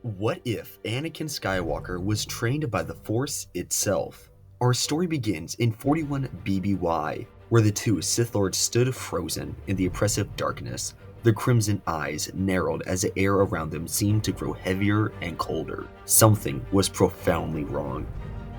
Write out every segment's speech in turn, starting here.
What if Anakin Skywalker was trained by the Force itself? Our story begins in 41 BBY, where the two Sith Lords stood frozen in the oppressive darkness, their crimson eyes narrowed as the air around them seemed to grow heavier and colder. Something was profoundly wrong.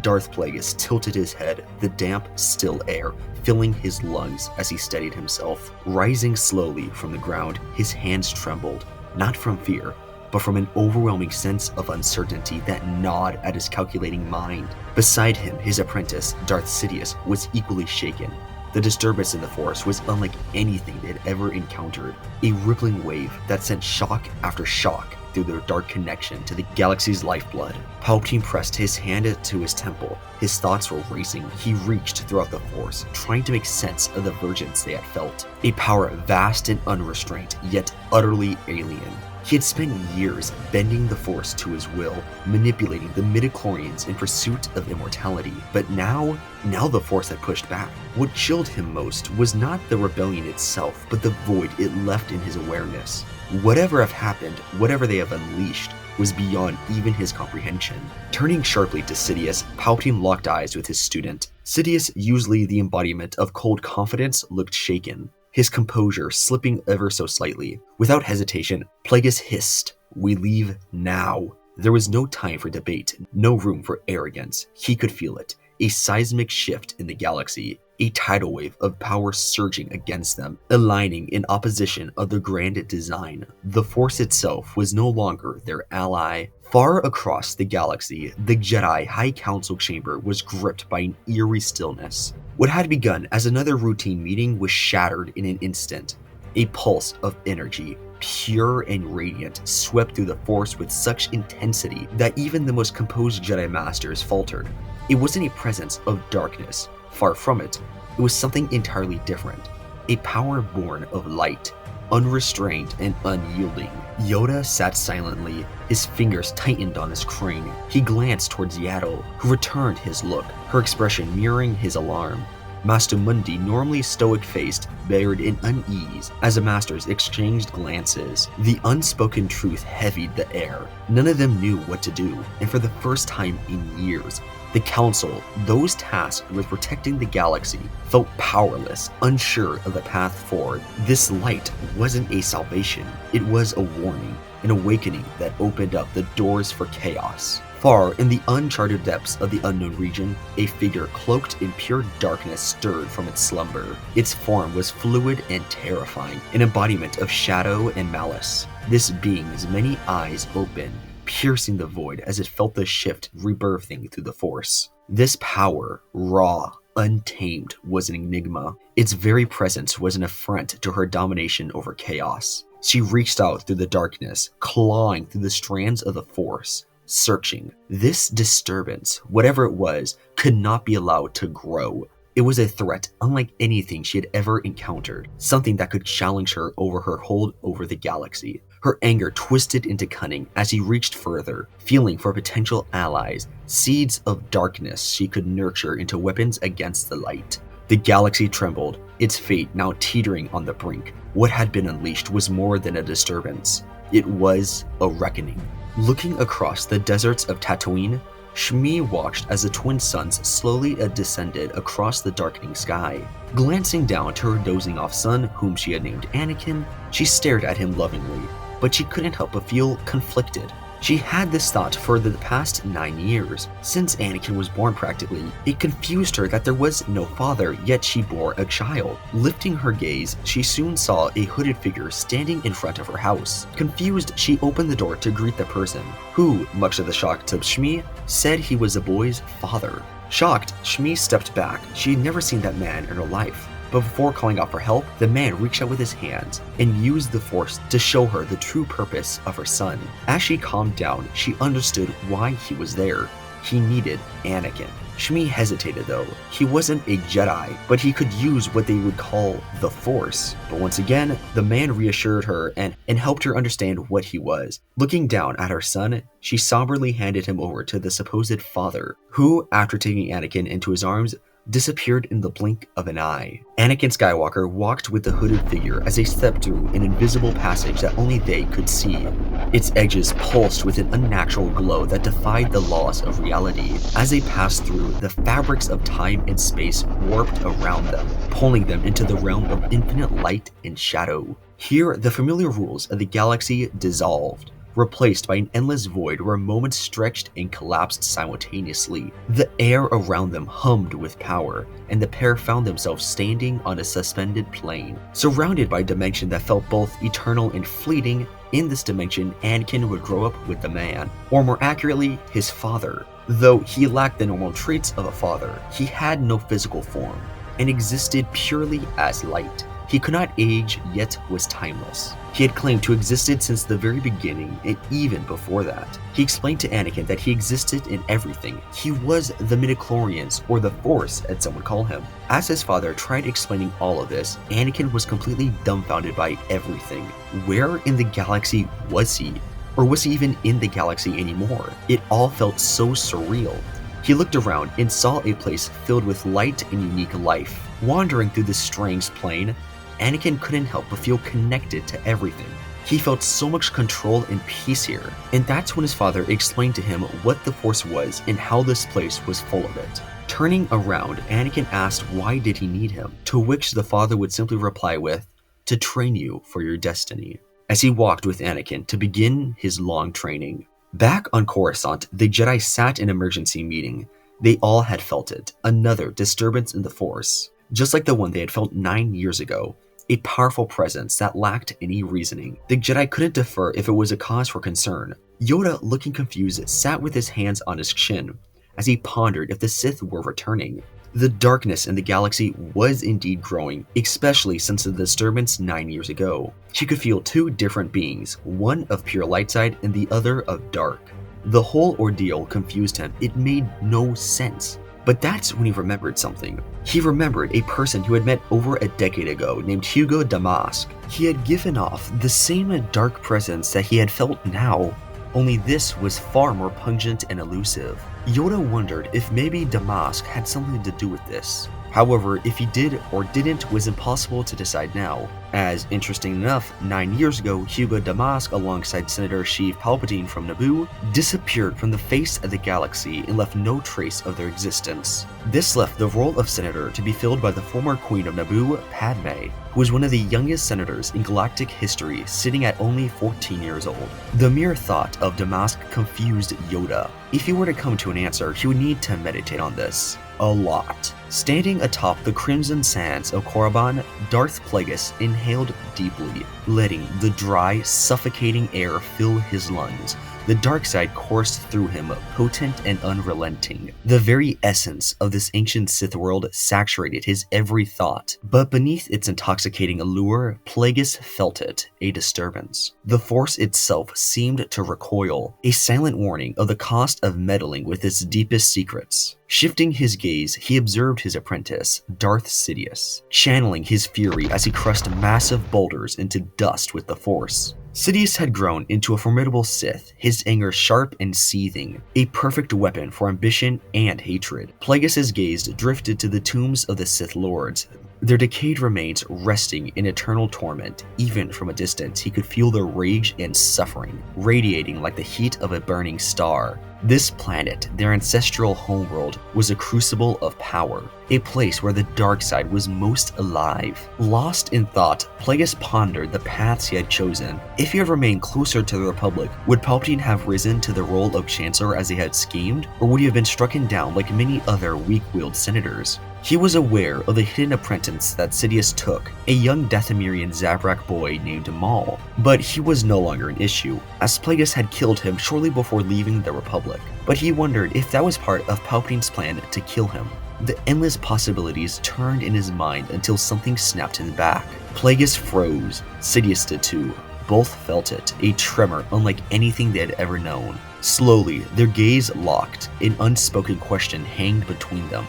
Darth Plagueis tilted his head, the damp, still air filling his lungs as he steadied himself. Rising slowly from the ground, his hands trembled, not from fear, but from an overwhelming sense of uncertainty that gnawed at his calculating mind. Beside him, his apprentice, Darth Sidious, was equally shaken. The disturbance in the Force was unlike anything they had ever encountered, a rippling wave that sent shock after shock through their dark connection to the galaxy's lifeblood. Palpatine pressed his hand to his temple. His thoughts were racing. He reached throughout the Force, trying to make sense of the vergence they had felt. A power vast and unrestrained, yet utterly alien. He had spent years bending the Force to his will, manipulating the midichlorians in pursuit of immortality. But now the Force had pushed back. What chilled him most was not the rebellion itself, but the void it left in his awareness. Whatever have happened, whatever they have unleashed, was beyond even his comprehension. Turning sharply to Sidious, Palpatine locked eyes with his student. Sidious, usually the embodiment of cold confidence, looked shaken, his composure slipping ever so slightly. Without hesitation, Plagueis hissed, "We leave now." There was no time for debate, no room for arrogance. He could feel it, a seismic shift in the galaxy, a tidal wave of power surging against them, aligning in opposition of their grand design. The Force itself was no longer their ally. Far across the galaxy, the Jedi High Council chamber was gripped by an eerie stillness. What had begun as another routine meeting was shattered in an instant. A pulse of energy, pure and radiant, swept through the Force with such intensity that even the most composed Jedi Masters faltered. It wasn't a presence of darkness. Far from it. It was something entirely different. A power born of light, unrestrained and unyielding. Yoda sat silently, his fingers tightened on his crane. He glanced towards Yaddle, who returned his look, her expression mirroring his alarm. Master Mundi, normally stoic-faced, bared in unease as the masters exchanged glances. The unspoken truth heavied the air. None of them knew what to do, and for the first time in years, the Council, those tasked with protecting the galaxy, felt powerless, unsure of the path forward. This light wasn't a salvation, it was a warning, an awakening that opened up the doors for chaos. Far in the uncharted depths of the unknown region, a figure cloaked in pure darkness stirred from its slumber. Its form was fluid and terrifying, an embodiment of shadow and malice. This being's many eyes open, piercing the void as it felt the shift rebirthing through the Force. This power, raw, untamed, was an enigma. Its very presence was an affront to her domination over chaos. She reached out through the darkness, clawing through the strands of the Force, searching. This disturbance, whatever it was, could not be allowed to grow. It was a threat unlike anything she had ever encountered, something that could challenge her over her hold over the galaxy. Her anger twisted into cunning as he reached further, feeling for potential allies, seeds of darkness she could nurture into weapons against the light. The galaxy trembled, its fate now teetering on the brink. What had been unleashed was more than a disturbance. It was a reckoning. Looking across the deserts of Tatooine, Shmi watched as the twin suns slowly descended across the darkening sky. Glancing down to her dozing off son, whom she had named Anakin, she stared at him lovingly, but she couldn't help but feel conflicted. She had this thought for the past 9 years, since Anakin was born practically. It confused her that there was no father, yet she bore a child. Lifting her gaze, she soon saw a hooded figure standing in front of her house. Confused, she opened the door to greet the person, who, much to the shock to Shmi, said he was the boy's father. Shocked, Shmi stepped back. She had never seen that man in her life. But before calling out for help, the man reached out with his hands and used the Force to show her the true purpose of her son. As she calmed down, she understood why he was there. He needed Anakin. Shmi hesitated though. He wasn't a Jedi, but he could use what they would call the Force. But once again, the man reassured her and helped her understand what he was. Looking down at her son, she somberly handed him over to the supposed father, who, after taking Anakin into his arms, disappeared in the blink of an eye. Anakin Skywalker walked with the hooded figure as they stepped through an invisible passage that only they could see. Its edges pulsed with an unnatural glow that defied the laws of reality. As they passed through, the fabrics of time and space warped around them, pulling them into the realm of infinite light and shadow. Here, the familiar rules of the galaxy dissolved, replaced by an endless void where moments stretched and collapsed simultaneously. The air around them hummed with power, and the pair found themselves standing on a suspended plane, surrounded by a dimension that felt both eternal and fleeting. In this dimension, Anakin would grow up with the man, or more accurately, his father. Though he lacked the normal traits of a father, he had no physical form, and existed purely as light. He could not age, yet was timeless. He had claimed to existed since the very beginning, and even before that. He explained to Anakin that he existed in everything. He was the midichlorians, or the Force, as some would call him. As his father tried explaining all of this, Anakin was completely dumbfounded by everything. Where in the galaxy was he? Or was he even in the galaxy anymore? It all felt so surreal. He looked around and saw a place filled with light and unique life. Wandering through this strange plane, Anakin couldn't help but feel connected to everything. He felt so much control and peace here, and that's when his father explained to him what the Force was and how this place was full of it. Turning around, Anakin asked why did he need him, to which the father would simply reply with, "To train you for your destiny," as he walked with Anakin to begin his long training. Back on Coruscant, the Jedi sat in emergency meeting. They all had felt it, another disturbance in the Force, just like the one they had felt 9 years ago. A powerful presence that lacked any reasoning. The Jedi couldn't defer if it was a cause for concern. Yoda, looking confused, sat with his hands on his chin as he pondered if the Sith were returning. The darkness in the galaxy was indeed growing, especially since the disturbance 9 years ago. He could feel two different beings, one of pure light side and the other of dark. The whole ordeal confused him. It made no sense. But that's when he remembered something. He remembered a person who had met over a decade ago named Hugo Damask. He had given off the same dark presence that he had felt now, only this was far more pungent and elusive. Yoda wondered if maybe Damask had something to do with this. However, if he did or didn't was impossible to decide now, as, interesting enough, 9 years ago, Hugo Damask, alongside Senator Sheev Palpatine from Naboo, disappeared from the face of the galaxy and left no trace of their existence. This left the role of Senator to be filled by the former Queen of Naboo, Padme, who was one of the youngest senators in galactic history, sitting at only 14 years old. The mere thought of Damask confused Yoda. If he were to come to an answer, he would need to meditate on this. A lot. Standing atop the crimson sands of Korriban, Darth Plagueis inhaled deeply, letting the dry, suffocating air fill his lungs. The dark side coursed through him, potent and unrelenting. The very essence of this ancient Sith world saturated his every thought, but beneath its intoxicating allure, Plagueis felt it, a disturbance. The Force itself seemed to recoil, a silent warning of the cost of meddling with its deepest secrets. Shifting his gaze, he observed his apprentice, Darth Sidious, channeling his fury as he crushed massive boulders into dust with the Force. Sidious had grown into a formidable Sith, his anger sharp and seething, a perfect weapon for ambition and hatred. Plagueis' gaze drifted to the tombs of the Sith Lords, their decayed remains resting in eternal torment. Even from a distance, he could feel their rage and suffering, radiating like the heat of a burning star. This planet, their ancestral homeworld, was a crucible of power, a place where the dark side was most alive. Lost in thought, Plagueis pondered the paths he had chosen. If he had remained closer to the Republic, would Palpatine have risen to the role of Chancellor as he had schemed, or would he have been stricken down like many other weak-willed senators? He was aware of the hidden apprentice that Sidious took, a young Dathomirian Zabrak boy named Maul, but he was no longer an issue, as Plagueis had killed him shortly before leaving the Republic. But he wondered if that was part of Palpatine's plan to kill him. The endless possibilities turned in his mind until something snapped him back. Plagueis froze, Sidious did too. Both felt it, a tremor unlike anything they had ever known. Slowly, their gaze locked, an unspoken question hanged between them.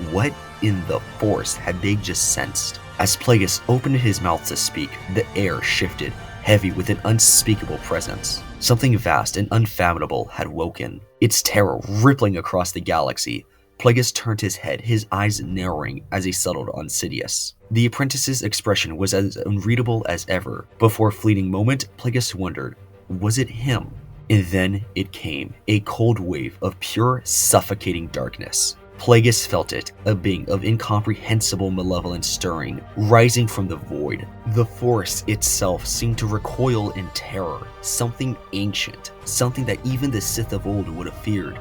What in the Force had they just sensed? As Plagueis opened his mouth to speak, the air shifted, heavy with an unspeakable presence. Something vast and unfathomable had woken, its terror rippling across the galaxy. Plagueis turned his head, his eyes narrowing as he settled on Sidious. The apprentice's expression was as unreadable as ever. For a fleeting moment, Plagueis wondered, was it him? And then it came, a cold wave of pure, suffocating darkness. Plagueis felt it, a being of incomprehensible malevolence stirring, rising from the void. The Force itself seemed to recoil in terror, something ancient, something that even the Sith of old would have feared.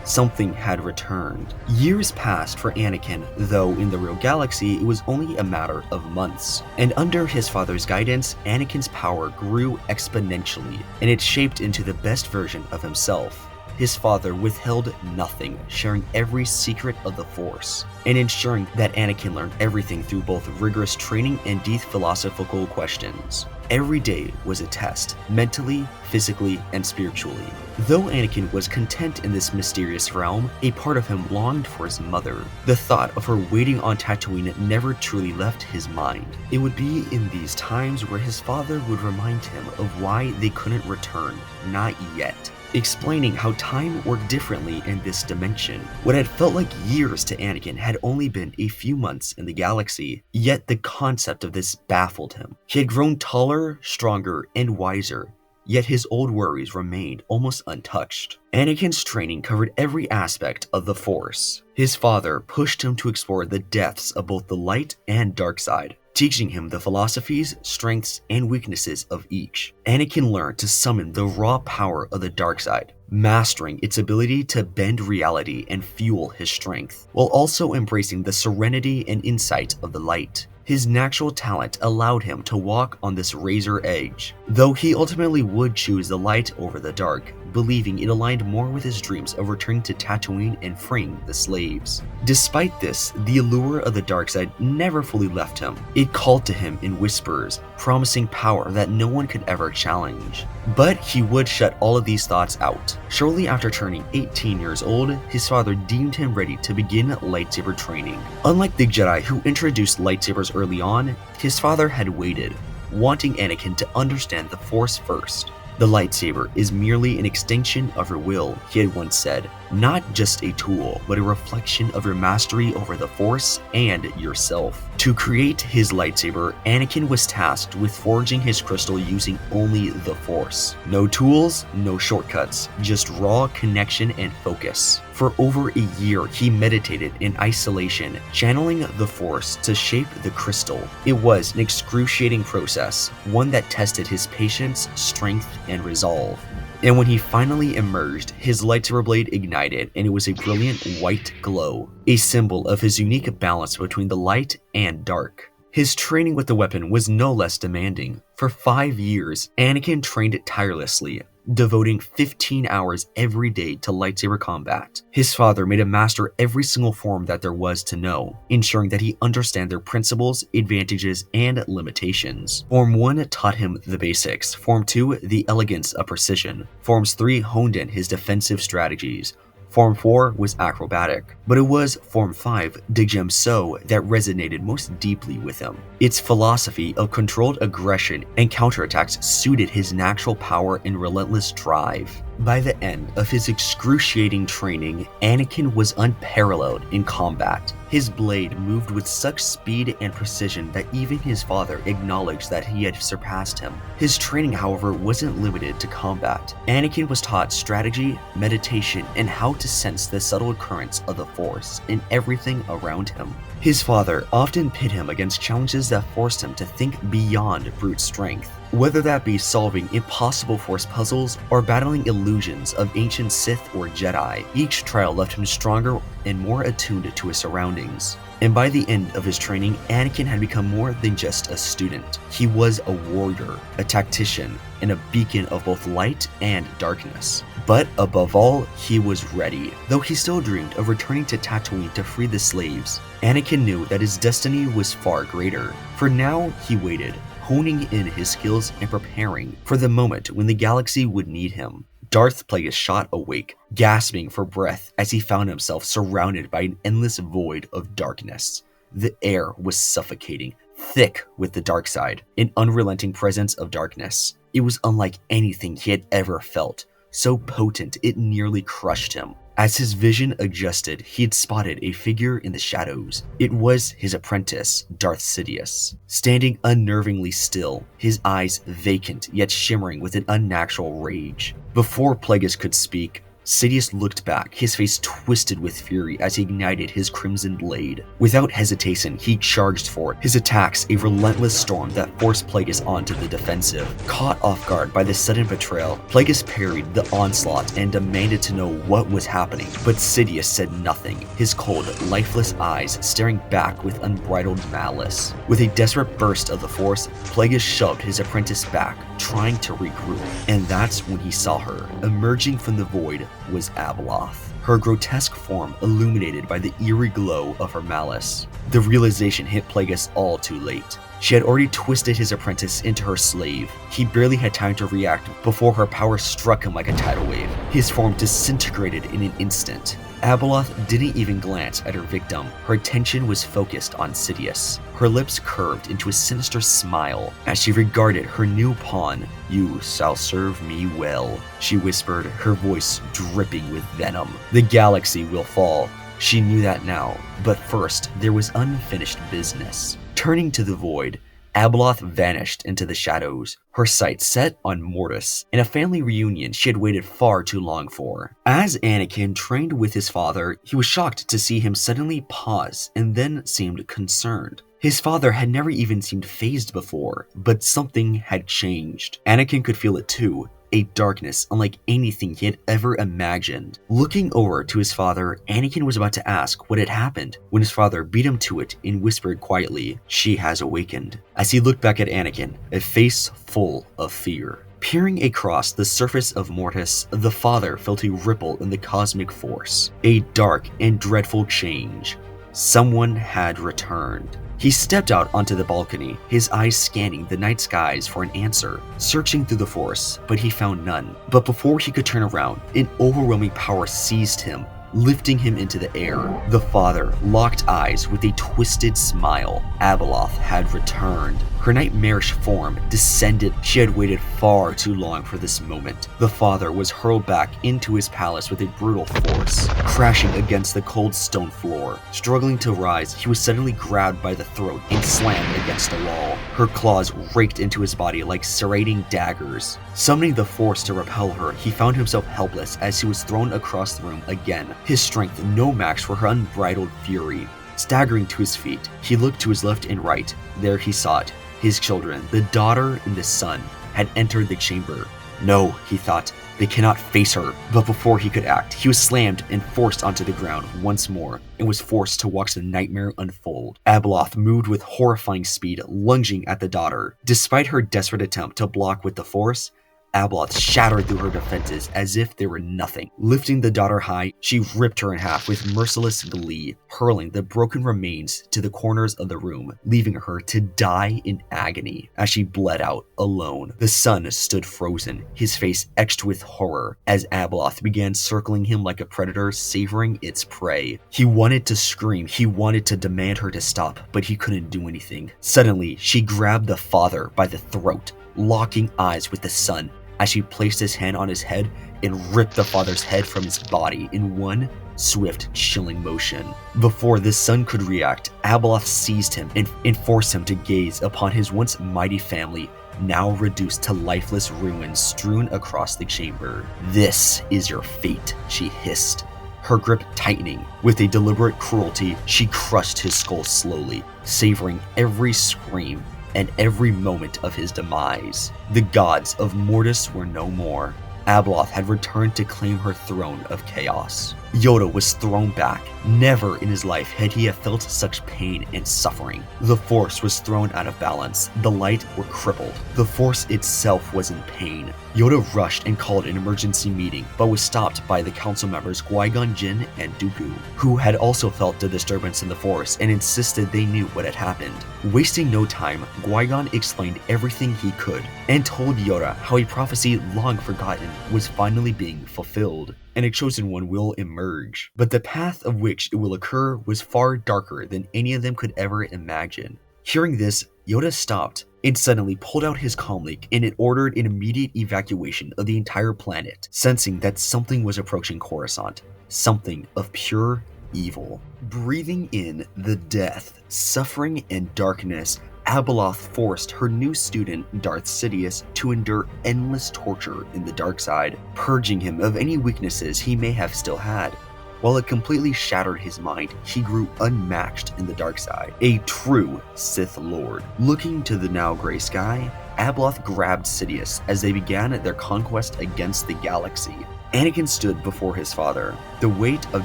Something had returned. Years passed for Anakin, though in the real galaxy it was only a matter of months. And under his father's guidance, Anakin's power grew exponentially, and it shaped into the best version of himself. His father withheld nothing, sharing every secret of the Force, and ensuring that Anakin learned everything through both rigorous training and deep philosophical questions. Every day was a test, mentally, physically, and spiritually. Though Anakin was content in this mysterious realm, a part of him longed for his mother. The thought of her waiting on Tatooine never truly left his mind. It would be in these times where his father would remind him of why they couldn't return, not yet, explaining how time worked differently in this dimension. What had felt like years to Anakin had only been a few months in the galaxy, yet the concept of this baffled him. He had grown taller, stronger, and wiser, yet his old worries remained almost untouched. Anakin's training covered every aspect of the Force. His father pushed him to explore the depths of both the light and dark side, teaching him the philosophies, strengths, and weaknesses of each. Anakin learned to summon the raw power of the dark side, mastering its ability to bend reality and fuel his strength, while also embracing the serenity and insight of the light. His natural talent allowed him to walk on this razor edge, though he ultimately would choose the light over the dark, believing it aligned more with his dreams of returning to Tatooine and freeing the slaves. Despite this, the allure of the dark side never fully left him. It called to him in whispers, promising power that no one could ever challenge. But he would shut all of these thoughts out. Shortly after turning 18 years old, his father deemed him ready to begin lightsaber training. Unlike the Jedi who introduced lightsabers early on, his father had waited, wanting Anakin to understand the Force first. The lightsaber is merely an extension of your will, he had once said, not just a tool, but a reflection of your mastery over the Force and yourself. To create his lightsaber, Anakin was tasked with forging his crystal using only the Force. No tools, no shortcuts, just raw connection and focus. For over a year, he meditated in isolation, channeling the Force to shape the crystal. It was an excruciating process, one that tested his patience, strength, and resolve. And when he finally emerged, his lightsaber blade ignited, and it was a brilliant white glow, a symbol of his unique balance between the light and dark. His training with the weapon was no less demanding. For 5 years, Anakin trained tirelessly, devoting 15 hours every day to lightsaber combat. His father made him master every single form that there was to know, ensuring that he understood their principles, advantages, and limitations. Form 1 taught him the basics, Form 2 the elegance of precision, Forms 3 honed in his defensive strategies, Form 4 was acrobatic, but it was Form 5, Digem So, that resonated most deeply with him. Its philosophy of controlled aggression and counterattacks suited his natural power and relentless drive. By the end of his excruciating training, Anakin was unparalleled in combat. His blade moved with such speed and precision that even his father acknowledged that he had surpassed him. His training, however, wasn't limited to combat. Anakin was taught strategy, meditation, and how to sense the subtle currents of the Force in everything around him. His father often pit him against challenges that forced him to think beyond brute strength, whether that be solving impossible Force puzzles or battling illusions of ancient Sith or Jedi. Each trial left him stronger and more attuned to his surroundings. And by the end of his training, Anakin had become more than just a student. He was a warrior, a tactician, and a beacon of both light and darkness. But above all, he was ready. Though he still dreamed of returning to Tatooine to free the slaves, Anakin knew that his destiny was far greater. For now, he waited, honing in his skills and preparing for the moment when the galaxy would need him. Darth Plagueis shot awake, gasping for breath as he found himself surrounded by an endless void of darkness. The air was suffocating, thick with the dark side, an unrelenting presence of darkness. It was unlike anything he had ever felt, so potent it nearly crushed him. As his vision adjusted, he had spotted a figure in the shadows. It was his apprentice, Darth Sidious, standing unnervingly still, his eyes vacant yet shimmering with an unnatural rage. Before Plagueis could speak, Sidious looked back, his face twisted with fury as he ignited his crimson blade. Without hesitation, he charged forward, his attacks a relentless storm that forced Plagueis onto the defensive. Caught off guard by the sudden betrayal, Plagueis parried the onslaught and demanded to know what was happening, but Sidious said nothing, his cold, lifeless eyes staring back with unbridled malice. With a desperate burst of the Force, Plagueis shoved his apprentice back, trying to regroup, and that's when he saw her. Emerging from the void was Abeloth, her grotesque form illuminated by the eerie glow of her malice. The realization hit Plagueis all too late. She had already twisted his apprentice into her slave. He barely had time to react before her power struck him like a tidal wave. His form disintegrated in an instant. Abeloth didn't even glance at her victim. Her attention was focused on Sidious. Her lips curved into a sinister smile as she regarded her new pawn. "You shall serve me well," she whispered, her voice dripping with venom. "The galaxy will fall." She knew that now, but first there was unfinished business. Turning to the void, Abeloth vanished into the shadows, her sights set on Mortis, and a family reunion she had waited far too long for. As Anakin trained with his father, he was shocked to see him suddenly pause and then seemed concerned. His father had never even seemed fazed before, but something had changed. Anakin could feel it too. A darkness unlike anything he had ever imagined. Looking over to his father, Anakin was about to ask what had happened when his father beat him to it and whispered quietly, "She has awakened." As he looked back at Anakin, a face full of fear. Peering across the surface of Mortis, the father felt a ripple in the cosmic force. A dark and dreadful change. Someone had returned. He stepped out onto the balcony, his eyes scanning the night skies for an answer, searching through the Force, but he found none. But before he could turn around, an overwhelming power seized him, lifting him into the air. The father locked eyes with a twisted smile. Abeloth had returned. Her nightmarish form descended. She had waited far too long for this moment. The father was hurled back into his palace with a brutal force, crashing against the cold stone floor. Struggling to rise, he was suddenly grabbed by the throat and slammed against the wall. Her claws raked into his body like serrating daggers. Summoning the Force to repel her, he found himself helpless as he was thrown across the room again, his strength no match for her unbridled fury. Staggering to his feet, he looked to his left and right. There he saw it. His children, the daughter and the son, had entered the chamber. No, he thought, they cannot face her. But before he could act, he was slammed and forced onto the ground once more, and was forced to watch the nightmare unfold. Abeloth moved with horrifying speed, lunging at the daughter. Despite her desperate attempt to block with the Force, Abeloth shattered through her defenses as if they were nothing. Lifting the daughter high, she ripped her in half with merciless glee, hurling the broken remains to the corners of the room, leaving her to die in agony. As she bled out, alone, the son stood frozen, his face etched with horror, as Abeloth began circling him like a predator savoring its prey. He wanted to scream, he wanted to demand her to stop, but he couldn't do anything. Suddenly, she grabbed the father by the throat, locking eyes with the son, as she placed his hand on his head and ripped the father's head from his body in one swift, chilling motion. Before the son could react, Abeloth seized him and forced him to gaze upon his once mighty family, now reduced to lifeless ruins strewn across the chamber. "This is your fate," she hissed, her grip tightening. With a deliberate cruelty, she crushed his skull slowly, savoring every scream and every moment of his demise. The gods of Mortis were no more. Abeloth had returned to claim her throne of chaos. Yoda was thrown back. Never in his life had he felt such pain and suffering. The Force was thrown out of balance. The light were crippled. The Force itself was in pain. Yoda rushed and called an emergency meeting, but was stopped by the council members Qui-Gon Jinn and Dooku, who had also felt the disturbance in the Force and insisted they knew what had happened. Wasting no time, Qui-Gon explained everything he could, and told Yoda how a prophecy long forgotten was finally being fulfilled, and a chosen one will emerge. But the path of which it will occur was far darker than any of them could ever imagine. Hearing this, Yoda stopped, and suddenly pulled out his comlink and it ordered an immediate evacuation of the entire planet, sensing that something was approaching Coruscant, something of pure evil. Breathing in the death, suffering, and darkness, Abeloth forced her new student, Darth Sidious, to endure endless torture in the dark side, purging him of any weaknesses he may have still had. While it completely shattered his mind, he grew unmatched in the dark side, a true Sith Lord. Looking to the now gray sky, Abeloth grabbed Sidious as they began their conquest against the galaxy. Anakin stood before his father, the weight of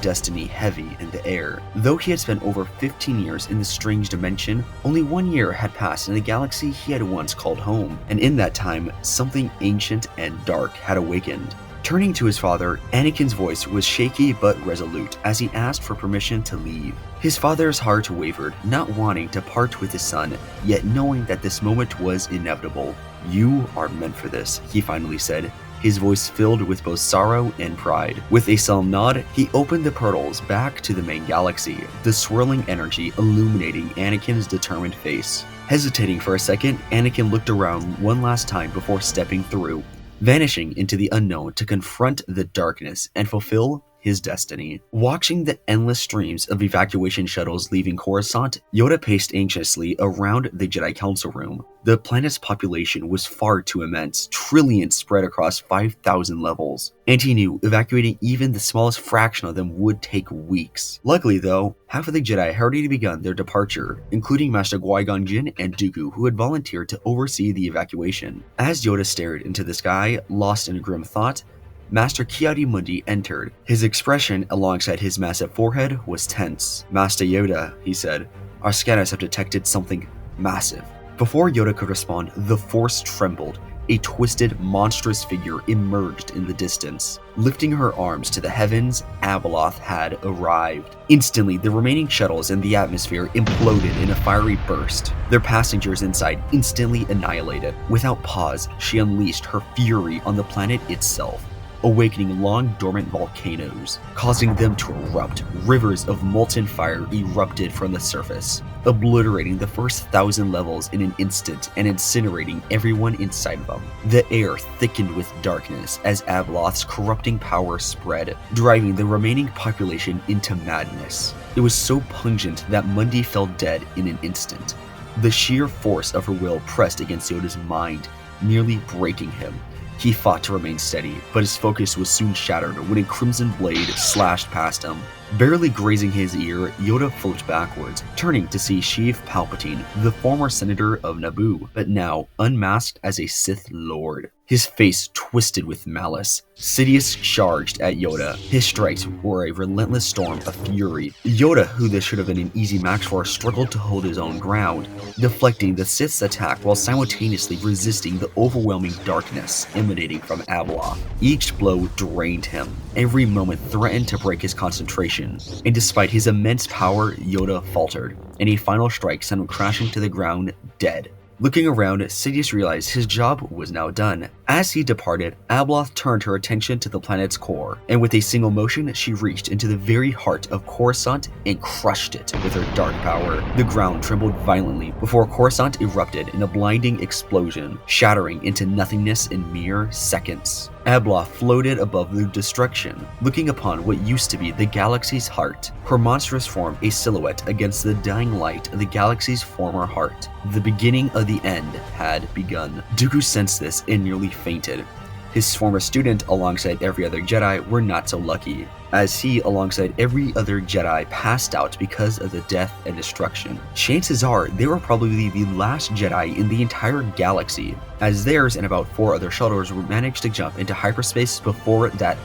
destiny heavy in the air. Though he had spent over 15 years in this strange dimension, only 1 year had passed in the galaxy he had once called home, and in that time, something ancient and dark had awakened. Turning to his father, Anakin's voice was shaky but resolute as he asked for permission to leave. His father's heart wavered, not wanting to part with his son, yet knowing that this moment was inevitable. "You are meant for this," he finally said, his voice filled with both sorrow and pride. With a solemn nod, he opened the portals back to the main galaxy, the swirling energy illuminating Anakin's determined face. Hesitating for a second, Anakin looked around one last time before stepping through, vanishing into the unknown to confront the darkness and fulfill his destiny. Watching the endless streams of evacuation shuttles leaving Coruscant, Yoda paced anxiously around the Jedi Council room. The planet's population was far too immense, trillions spread across 5,000 levels, and he knew evacuating even the smallest fraction of them would take weeks. Luckily though, half of the Jedi had already begun their departure, including Master Qui-Gon Jinn and Dooku, who had volunteered to oversee the evacuation. As Yoda stared into the sky, lost in grim thought, Master Ki-Adi-Mundi entered. His expression alongside his massive forehead was tense. "Master Yoda," he said, "our scanners have detected something massive." Before Yoda could respond, the Force trembled. A twisted, monstrous figure emerged in the distance. Lifting her arms to the heavens, Abeloth had arrived. Instantly, the remaining shuttles in the atmosphere imploded in a fiery burst, their passengers inside instantly annihilated. Without pause, she unleashed her fury on the planet itself, awakening long-dormant volcanoes, causing them to erupt. Rivers of molten fire erupted from the surface, obliterating the first 1,000 levels in an instant and incinerating everyone inside of them. The air thickened with darkness as Abeloth's corrupting power spread, driving the remaining population into madness. It was so pungent that Mundi fell dead in an instant. The sheer force of her will pressed against Yoda's mind, nearly breaking him. He fought to remain steady, but his focus was soon shattered when a crimson blade slashed past him. Barely grazing his ear, Yoda flipped backwards, turning to see Sheev Palpatine, the former senator of Naboo, but now unmasked as a Sith Lord. His face twisted with malice. Sidious charged at Yoda. His strikes were a relentless storm of fury. Yoda, who this should have been an easy match for, struggled to hold his own ground, deflecting the Sith's attack while simultaneously resisting the overwhelming darkness emanating from Abeloth. Each blow drained him. Every moment threatened to break his concentration, and despite his immense power, Yoda faltered, and a final strike sent him crashing to the ground, dead. Looking around, Sidious realized his job was now done. As he departed, Abeloth turned her attention to the planet's core, and with a single motion, she reached into the very heart of Coruscant and crushed it with her dark power. The ground trembled violently before Coruscant erupted in a blinding explosion, shattering into nothingness in mere seconds. Abeloth floated above the destruction, looking upon what used to be the galaxy's heart, her monstrous form a silhouette against the dying light of the galaxy's former heart. The beginning of the end had begun. Dooku sensed this and nearly fainted. His former student, alongside every other Jedi, were not so lucky, as he, alongside every other Jedi, passed out because of the death and destruction. Chances are they were probably the last Jedi in the entire galaxy, as theirs and about 4 other shuttles managed to jump into hyperspace before that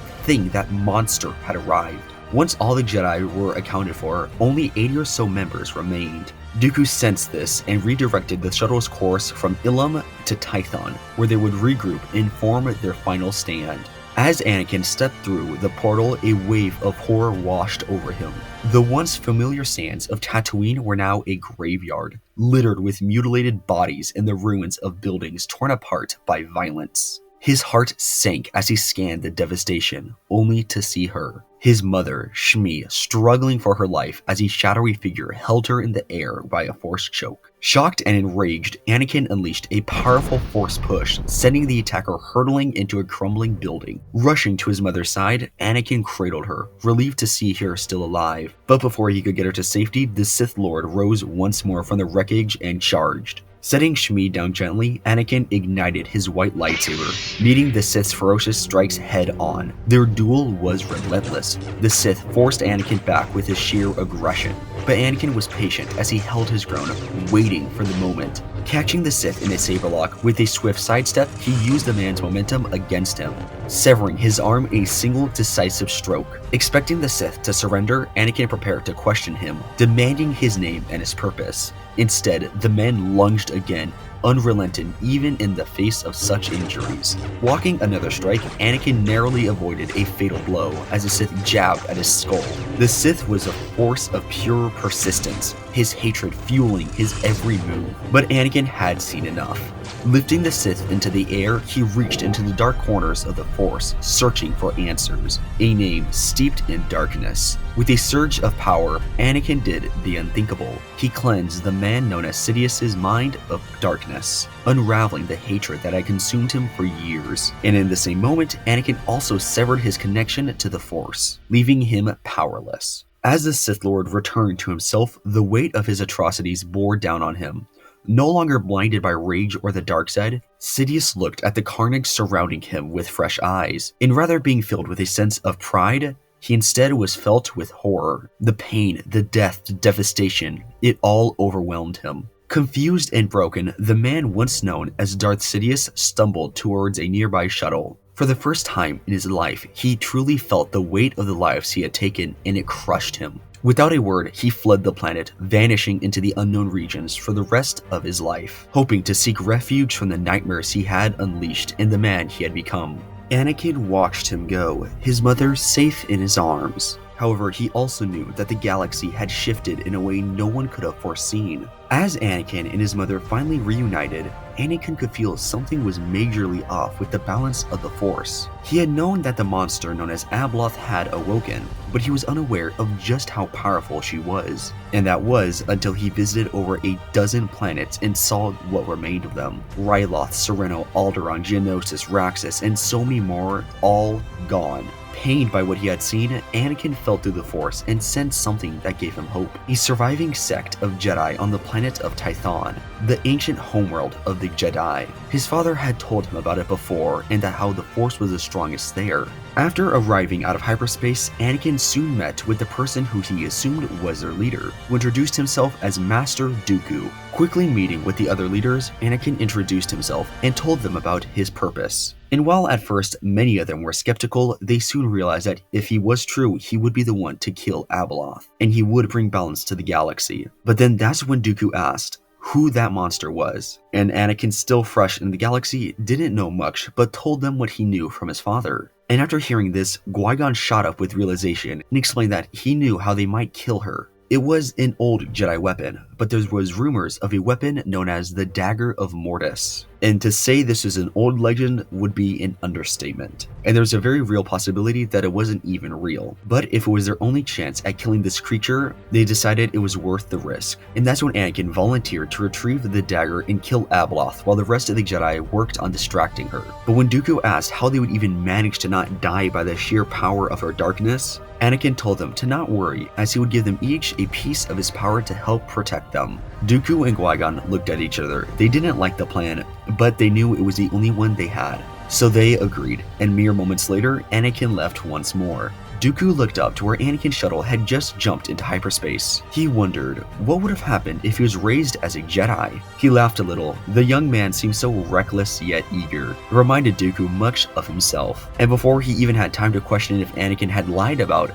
monster had arrived. Once all the Jedi were accounted for, only 80 or so members remained. Dooku sensed this and redirected the shuttle's course from Ilum to Tython, where they would regroup and form their final stand. As Anakin stepped through the portal, a wave of horror washed over him. The once familiar sands of Tatooine were now a graveyard, littered with mutilated bodies and the ruins of buildings torn apart by violence. His heart sank as he scanned the devastation, only to see her, his mother, Shmi, struggling for her life as a shadowy figure held her in the air by a force choke. Shocked and enraged, Anakin unleashed a powerful Force push, sending the attacker hurtling into a crumbling building. Rushing to his mother's side, Anakin cradled her, relieved to see her still alive. But before he could get her to safety, the Sith Lord rose once more from the wreckage and charged. Setting Shmi down gently, Anakin ignited his white lightsaber, meeting the Sith's ferocious strikes head on. Their duel was relentless. The Sith forced Anakin back with his sheer aggression, but Anakin was patient as he held his ground, waiting for the moment. Catching the Sith in a saber lock with a swift sidestep, he used the man's momentum against him, severing his arm in a single decisive stroke. Expecting the Sith to surrender, Anakin prepared to question him, demanding his name and his purpose. Instead, the man lunged again, unrelenting even in the face of such injuries. Blocking another strike, Anakin narrowly avoided a fatal blow as the Sith jabbed at his skull. The Sith was a force of pure persistence, his hatred fueling his every move. But Anakin had seen enough. Lifting the Sith into the air, he reached into the dark corners of the Force, searching for answers. A name steeped in darkness. With a surge of power, Anakin did the unthinkable. He cleansed the man known as Sidious's mind of darkness, unraveling the hatred that had consumed him for years. And in the same moment, Anakin also severed his connection to the Force, leaving him powerless. As the Sith Lord returned to himself, the weight of his atrocities bore down on him. No longer blinded by rage or the dark side, Sidious looked at the carnage surrounding him with fresh eyes. And rather being filled with a sense of pride, he instead was felt with horror. The pain, the death, the devastation, it all overwhelmed him. Confused and broken, the man once known as Darth Sidious stumbled towards a nearby shuttle. For the first time in his life, he truly felt the weight of the lives he had taken, and it crushed him. Without a word, he fled the planet, vanishing into the unknown regions for the rest of his life, hoping to seek refuge from the nightmares he had unleashed in the man he had become. Anakin watched him go, his mother safe in his arms. However, he also knew that the galaxy had shifted in a way no one could have foreseen. As Anakin and his mother finally reunited, Anakin could feel something was majorly off with the balance of the Force. He had known that the monster known as Abloth had awoken, but he was unaware of just how powerful she was. And that was until he visited over a dozen planets and saw what remained of them. Ryloth, Sereno, Alderaan, Geonosis, Raxus, and so many more, all gone. Pained by what he had seen, Anakin felt through the Force and sensed something that gave him hope. A surviving sect of Jedi on the planet of Tython, the ancient homeworld of the Jedi. His father had told him about it before and that how the Force was the strongest there. After arriving out of hyperspace, Anakin soon met with the person who he assumed was their leader, who introduced himself as Master Dooku. Quickly meeting with the other leaders, Anakin introduced himself and told them about his purpose. And while at first many of them were skeptical, they soon realized that if he was true, he would be the one to kill Abeloth, and he would bring balance to the galaxy. But then that's when Dooku asked who that monster was, and Anakin, still fresh in the galaxy, didn't know much but told them what he knew from his father. And after hearing this, Qui-Gon shot up with realization and explained that he knew how they might kill her. It was an old Jedi weapon, but there was rumors of a weapon known as the Dagger of Mortis. And to say this is an old legend would be an understatement. And there's a very real possibility that it wasn't even real. But if it was their only chance at killing this creature, they decided it was worth the risk. And that's when Anakin volunteered to retrieve the dagger and kill Abeloth while the rest of the Jedi worked on distracting her. But when Dooku asked how they would even manage to not die by the sheer power of her darkness, Anakin told them to not worry, as he would give them each a piece of his power to help protect them. Dooku and Qui-Gon looked at each other. They didn't like the plan, but they knew it was the only one they had. So they agreed, and mere moments later, Anakin left once more. Dooku looked up to where Anakin's shuttle had just jumped into hyperspace. He wondered what would have happened if he was raised as a Jedi. He laughed a little. The young man seemed so reckless yet eager. It reminded Dooku much of himself. And before he even had time to question if Anakin had lied about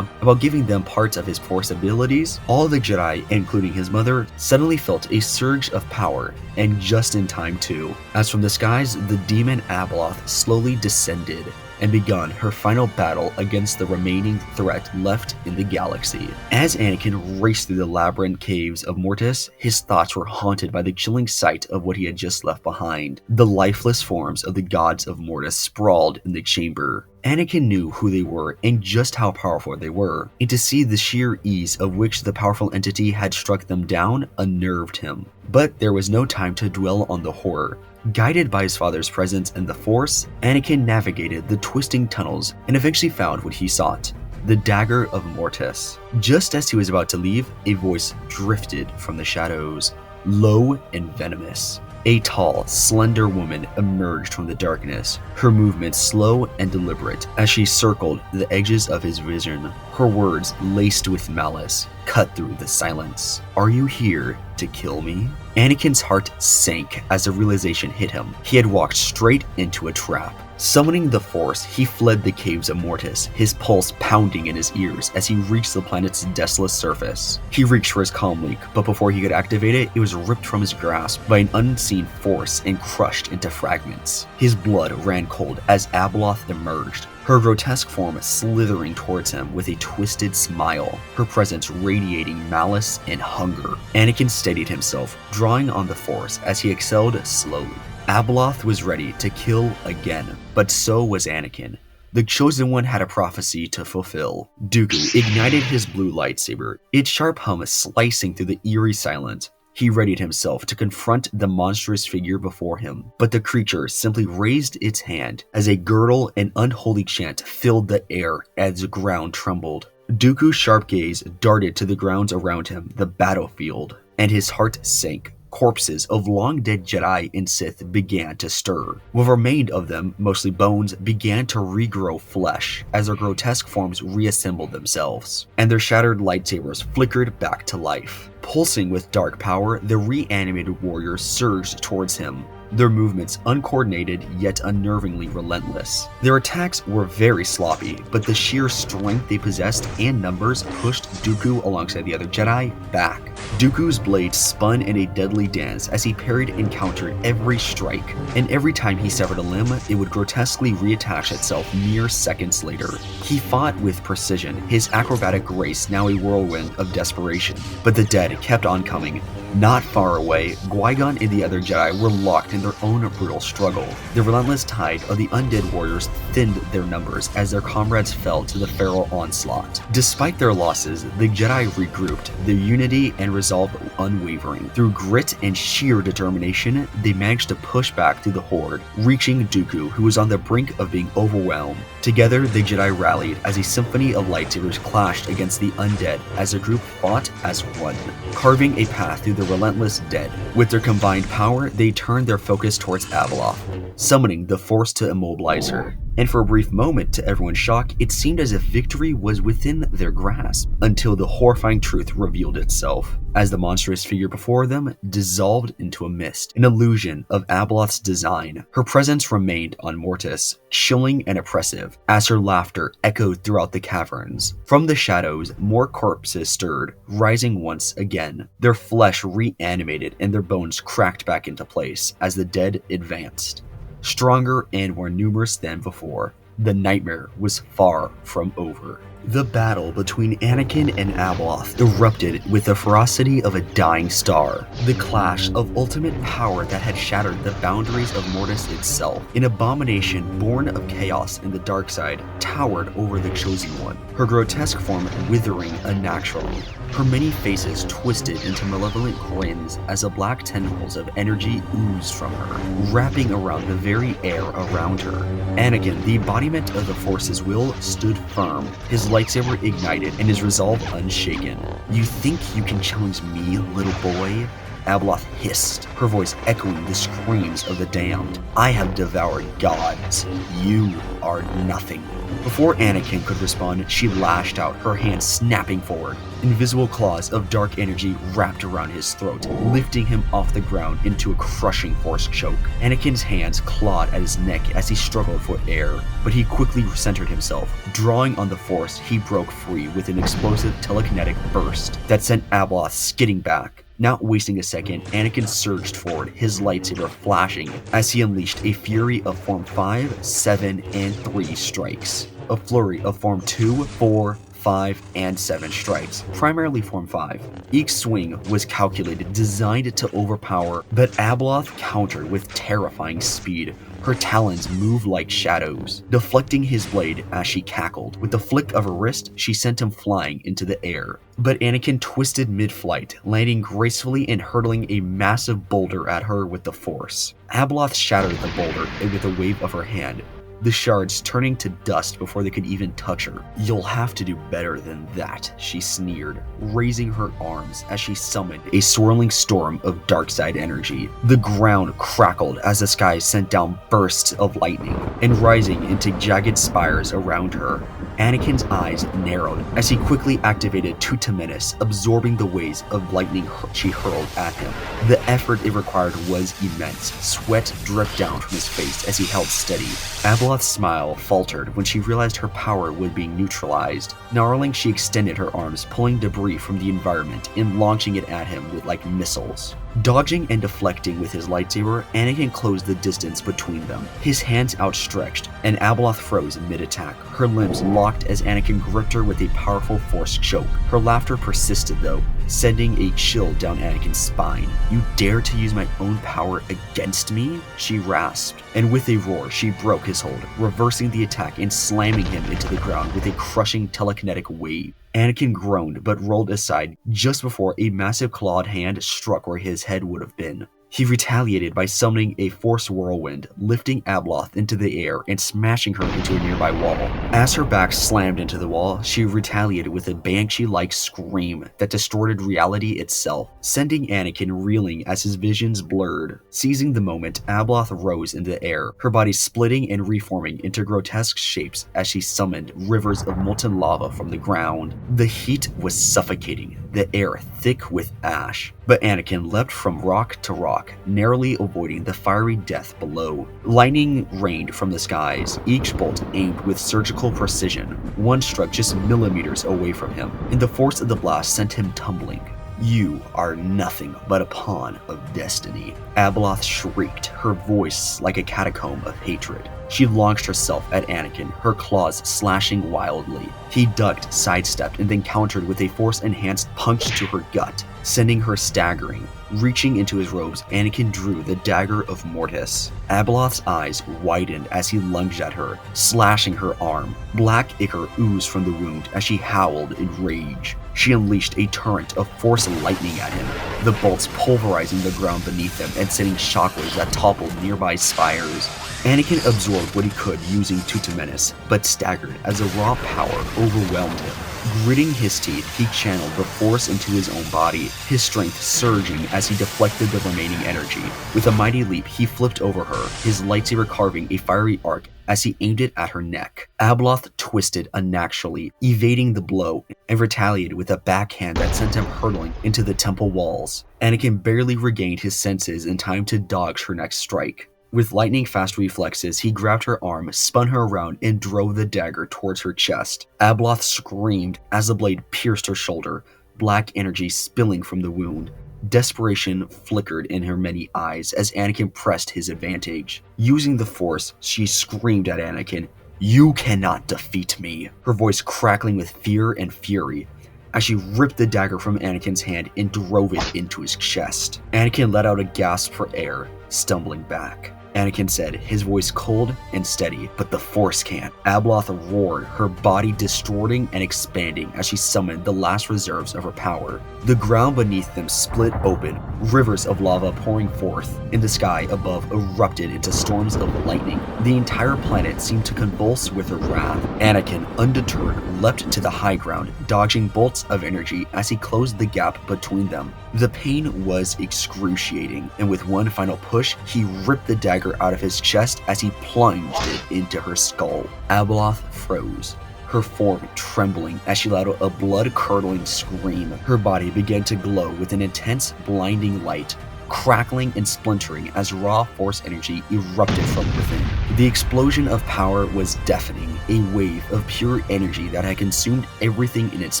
giving them parts of his Force abilities, all the Jedi, including his mother, suddenly felt a surge of power, and just in time too. As from the skies, the demon Abeloth slowly descended. and begun her final battle against the remaining threat left in the galaxy. As Anakin raced through the labyrinth caves of Mortis, his thoughts were haunted by the chilling sight of what he had just left behind. The lifeless forms of the gods of Mortis sprawled in the chamber. Anakin knew who they were and just how powerful they were, and to see the sheer ease of which the powerful entity had struck them down unnerved him. But there was no time to dwell on the horror. Guided by his father's presence and the Force, Anakin navigated the twisting tunnels and eventually found what he sought: the dagger of Mortis. Just as he was about to leave, a voice drifted from the shadows, low and venomous. A tall, slender woman emerged from the darkness, her movements slow and deliberate as she circled the edges of his vision. Her words, laced with malice, cut through the silence. "Are you here to kill me?" Anakin's heart sank as the realization hit him. He had walked straight into a trap. Summoning the Force, he fled the caves of Mortis, his pulse pounding in his ears as he reached the planet's desolate surface. He reached for his comm link, but before he could activate it, it was ripped from his grasp by an unseen force and crushed into fragments. His blood ran cold as Abeloth emerged, her grotesque form slithering towards him with a twisted smile, her presence radiating malice and hunger. Anakin steadied himself, drawing on the Force as he exhaled slowly. Abeloth was ready to kill again, but so was Anakin. The Chosen One had a prophecy to fulfill. Dooku ignited his blue lightsaber, its sharp hum slicing through the eerie silence. He readied himself to confront the monstrous figure before him, but the creature simply raised its hand as a gurgle and unholy chant filled the air as the ground trembled. Dooku's sharp gaze darted to the grounds around him, the battlefield, and his heart sank. Corpses of long-dead Jedi and Sith began to stir. What remained of them, mostly bones, began to regrow flesh as their grotesque forms reassembled themselves, and their shattered lightsabers flickered back to life. Pulsing with dark power, the reanimated warriors surged towards him, their movements uncoordinated yet unnervingly relentless. Their attacks were very sloppy, but the sheer strength they possessed and numbers pushed Dooku alongside the other Jedi back. Dooku's blade spun in a deadly dance as he parried and countered every strike, and every time he severed a limb, it would grotesquely reattach itself mere seconds later. He fought with precision, his acrobatic grace now a whirlwind of desperation, but the dead kept on coming. Not far away, Qui-Gon and the other Jedi were locked in their own brutal struggle. The relentless tide of the undead warriors thinned their numbers as their comrades fell to the feral onslaught. Despite their losses, the Jedi regrouped, their unity and resolve unwavering. Through grit and sheer determination, they managed to push back through the horde, reaching Dooku, who was on the brink of being overwhelmed. Together, the Jedi rallied as a symphony of lightsabers clashed against the undead as the group fought as one, carving a path through the relentless dead. With their combined power, they turned their focus towards Abeloth, summoning the Force to immobilize her. And for a brief moment, to everyone's shock, it seemed as if victory was within their grasp, until the horrifying truth revealed itself, as the monstrous figure before them dissolved into a mist, an illusion of Abeloth's design. Her presence remained on Mortis, chilling and oppressive, as her laughter echoed throughout the caverns. From the shadows, more corpses stirred, rising once again, their flesh reanimated and their bones cracked back into place as the dead advanced. Stronger and more numerous than before, the nightmare was far from over. The battle between Anakin and Abeloth erupted with the ferocity of a dying star, the clash of ultimate power that had shattered the boundaries of Mortis itself. An abomination born of chaos and the dark side towered over the Chosen One, her grotesque form withering unnaturally, her many faces twisted into malevolent grins as the black tentacles of energy oozed from her, wrapping around the very air around her. Anakin, the embodiment of the Force's will, stood firm, his lightsaber ignited and his resolve unshaken. "You think you can challenge me, little boy?" Abeloth hissed, her voice echoing the screams of the damned. "I have devoured gods. You are nothing." Before Anakin could respond, she lashed out, her hands snapping forward. Invisible claws of dark energy wrapped around his throat, lifting him off the ground into a crushing force choke. Anakin's hands clawed at his neck as he struggled for air, but he quickly centered himself. Drawing on the Force, he broke free with an explosive telekinetic burst that sent Abeloth skidding back. Not wasting a second, Anakin surged forward, his lightsaber flashing as he unleashed a fury of Form 5, 7, and 3 strikes. A flurry of Form 2, 4, 5, and 7 strikes, primarily Form 5. Each swing was calculated, designed to overpower, but Abeloth countered with terrifying speed. Her talons moved like shadows, deflecting his blade as she cackled. With the flick of her wrist, she sent him flying into the air. But Anakin twisted mid-flight, landing gracefully and hurtling a massive boulder at her with the Force. Abeloth shattered the boulder with a wave of her hand, the shards turning to dust before they could even touch her. "You'll have to do better than that," she sneered, raising her arms as she summoned a swirling storm of dark-side energy. The ground crackled as the sky sent down bursts of lightning, and rising into jagged spires around her. Anakin's eyes narrowed as he quickly activated Tutamenis, absorbing the waves of lightning she hurled at him. The effort it required was immense. Sweat dripped down from his face as he held steady. Abeloth's smile faltered when she realized her power was being neutralized. Snarling, she extended her arms, pulling debris from the environment and launching it at him like missiles. Dodging and deflecting with his lightsaber, Anakin closed the distance between them, his hands outstretched, and Abeloth froze mid-attack. Her limbs locked as Anakin gripped her with a powerful Force choke. Her laughter persisted though, sending a chill down Anakin's spine. "You dare to use my own power against me?" she rasped, and with a roar, she broke his hold, reversing the attack and slamming him into the ground with a crushing telekinetic wave. Anakin groaned but rolled aside just before a massive clawed hand struck where his head would have been. He retaliated by summoning a Force whirlwind, lifting Abeloth into the air and smashing her into a nearby wall. As her back slammed into the wall, she retaliated with a banshee-like scream that distorted reality itself, sending Anakin reeling as his visions blurred. Seizing the moment, Abeloth rose into the air, her body splitting and reforming into grotesque shapes as she summoned rivers of molten lava from the ground. The heat was suffocating, the air thick with ash. But Anakin leapt from rock to rock, narrowly avoiding the fiery death below. Lightning rained from the skies, each bolt aimed with surgical precision. One struck just millimeters away from him, and the force of the blast sent him tumbling. "You are nothing but a pawn of destiny," Abeloth shrieked, her voice like a catacomb of hatred. She launched herself at Anakin, her claws slashing wildly. He ducked, sidestepped, and then countered with a Force-enhanced punch to her gut, sending her staggering. Reaching into his robes, Anakin drew the dagger of Mortis. Abeloth's eyes widened as he lunged at her, slashing her arm. Black ichor oozed from the wound as she howled in rage. She unleashed a torrent of Force lightning at him, the bolts pulverizing the ground beneath him and sending shockwaves that toppled nearby spires. Anakin absorbed what he could using Tutamenis, but staggered as the raw power overwhelmed him. Gritting his teeth, he channeled the Force into his own body, his strength surging as he deflected the remaining energy. With a mighty leap, he flipped over her, his lightsaber carving a fiery arc as he aimed it at her neck. Abeloth twisted unnaturally, evading the blow, and retaliated with a backhand that sent him hurtling into the temple walls. Anakin barely regained his senses in time to dodge her next strike. With lightning-fast reflexes, he grabbed her arm, spun her around, and drove the dagger towards her chest. Abeloth screamed as the blade pierced her shoulder, black energy spilling from the wound. Desperation flickered in her many eyes as Anakin pressed his advantage. Using the Force, she screamed at Anakin, "You cannot defeat me," her voice crackling with fear and fury, as she ripped the dagger from Anakin's hand and drove it into his chest. Anakin let out a gasp for air, stumbling back. Anakin said, his voice cold and steady, "But the Force can't." Abeloth roared, her body distorting and expanding as she summoned the last reserves of her power. The ground beneath them split open, rivers of lava pouring forth, and the sky above erupted into storms of lightning. The entire planet seemed to convulse with her wrath. Anakin, undeterred, leapt to the high ground, dodging bolts of energy as he closed the gap between them. The pain was excruciating, and with one final push, he ripped the dagger out of his chest as he plunged it into her skull. Abeloth froze, her form trembling as she let out a blood-curdling scream. Her body began to glow with an intense, blinding light, crackling and splintering as raw Force energy erupted from within. The explosion of power was deafening, a wave of pure energy that had consumed everything in its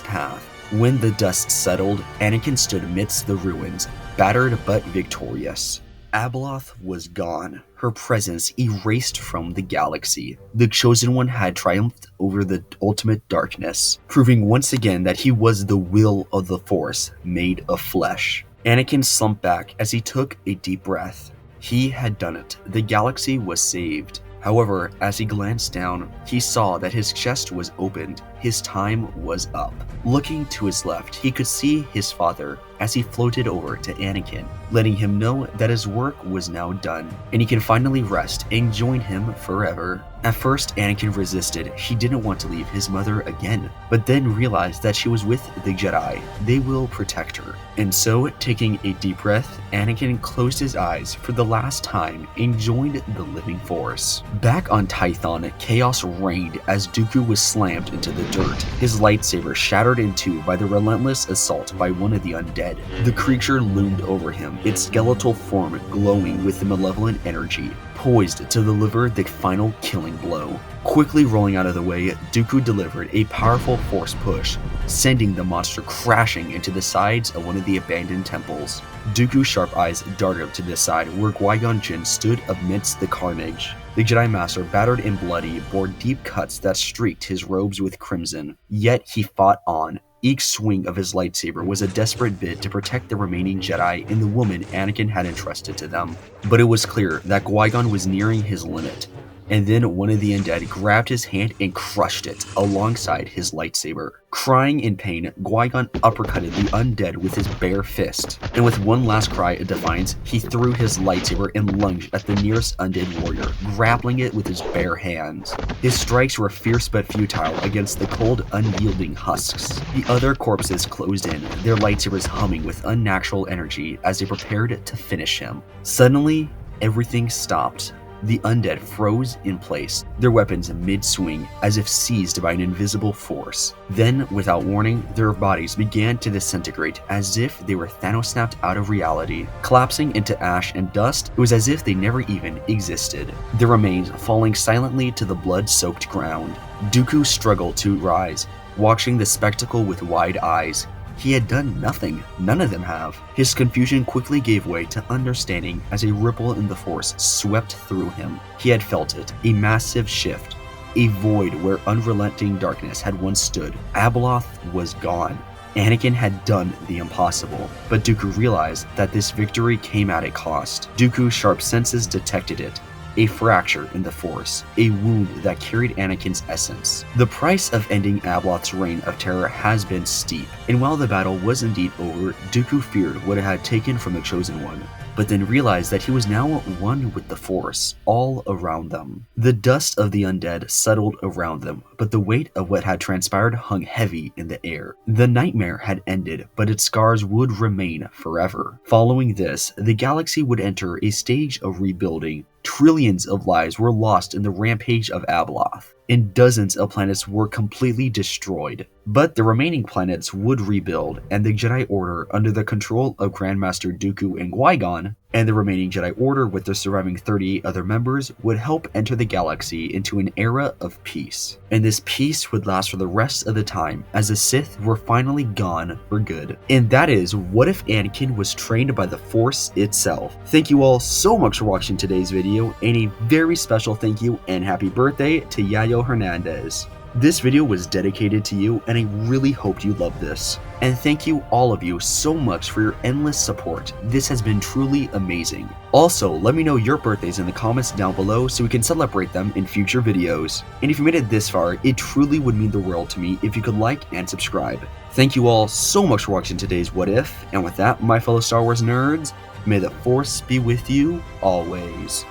path. When the dust settled, Anakin stood amidst the ruins, battered but victorious. Abeloth was gone, her presence erased from the galaxy. The Chosen One had triumphed over the ultimate darkness, proving once again that he was the will of the Force made of flesh. Anakin slumped back as he took a deep breath. He had done it. The galaxy was saved. However, as he glanced down, he saw that his chest was opened. His time was up. Looking to his left, he could see his father as he floated over to Anakin, letting him know that his work was now done, and he can finally rest and join him forever. At first, Anakin resisted. He didn't want to leave his mother again, but then realized that she was with the Jedi. They will protect her. And so, taking a deep breath, Anakin closed his eyes for the last time and joined the living Force. Back on Tython, chaos reigned as Dooku was slammed into the dirt, his lightsaber shattered in two by the relentless assault by one of the undead. The creature loomed over him, its skeletal form glowing with the malevolent energy, poised to deliver the final killing blow. Quickly rolling out of the way, Dooku delivered a powerful force push, sending the monster crashing into the sides of one of the abandoned temples. Dooku's sharp eyes darted to the side where Qui-Gon Jinn stood amidst the carnage. The Jedi Master, battered and bloody, bore deep cuts that streaked his robes with crimson. Yet he fought on. Each swing of his lightsaber was a desperate bid to protect the remaining Jedi and the woman Anakin had entrusted to them. But it was clear that Qui-Gon was nearing his limit. And then one of the undead grabbed his hand and crushed it alongside his lightsaber. Crying in pain, Qui-Gon uppercutted the undead with his bare fist, and with one last cry of defiance, he threw his lightsaber and lunged at the nearest undead warrior, grappling it with his bare hands. His strikes were fierce but futile against the cold, unyielding husks. The other corpses closed in, their lightsabers humming with unnatural energy as they prepared to finish him. Suddenly, everything stopped. The undead froze in place, their weapons mid-swing as if seized by an invisible force. Then, without warning, their bodies began to disintegrate as if they were Thanos snapped out of reality. Collapsing into ash and dust, it was as if they never even existed, their remains falling silently to the blood-soaked ground. Dooku struggled to rise, watching the spectacle with wide eyes. He had done nothing. None of them have. His confusion quickly gave way to understanding as a ripple in the Force swept through him. He had felt it, a massive shift, a void where unrelenting darkness had once stood. Abeloth was gone. Anakin had done the impossible, but Dooku realized that this victory came at a cost. Dooku's sharp senses detected it. A fracture in the Force, a wound that carried Anakin's essence. The price of ending Abeloth's reign of terror has been steep, and while the battle was indeed over, Dooku feared what it had taken from the Chosen One, but then realized that he was now one with the Force, all around them. The dust of the undead settled around them, but the weight of what had transpired hung heavy in the air. The nightmare had ended, but its scars would remain forever. Following this, the galaxy would enter a stage of rebuilding. Trillions of lives were lost in the rampage of Abeloth, and dozens of planets were completely destroyed. But the remaining planets would rebuild, and the Jedi Order, under the control of Grandmaster Dooku and Qui-Gon, and the remaining Jedi Order with their surviving 38 other members, would help enter the galaxy into an era of peace. And this peace would last for the rest of the time, as the Sith were finally gone for good. And that is what if Anakin was trained by the Force itself. Thank you all so much for watching today's video, and a very special thank you and happy birthday to Yayo Hernandez. This video was dedicated to you, and I really hoped you loved this. And thank you all of you so much for your endless support. This has been truly amazing. Also, let me know your birthdays in the comments down below so we can celebrate them in future videos. And if you made it this far, it truly would mean the world to me if you could like and subscribe. Thank you all so much for watching today's What If, and with that, my fellow Star Wars nerds, may the Force be with you always.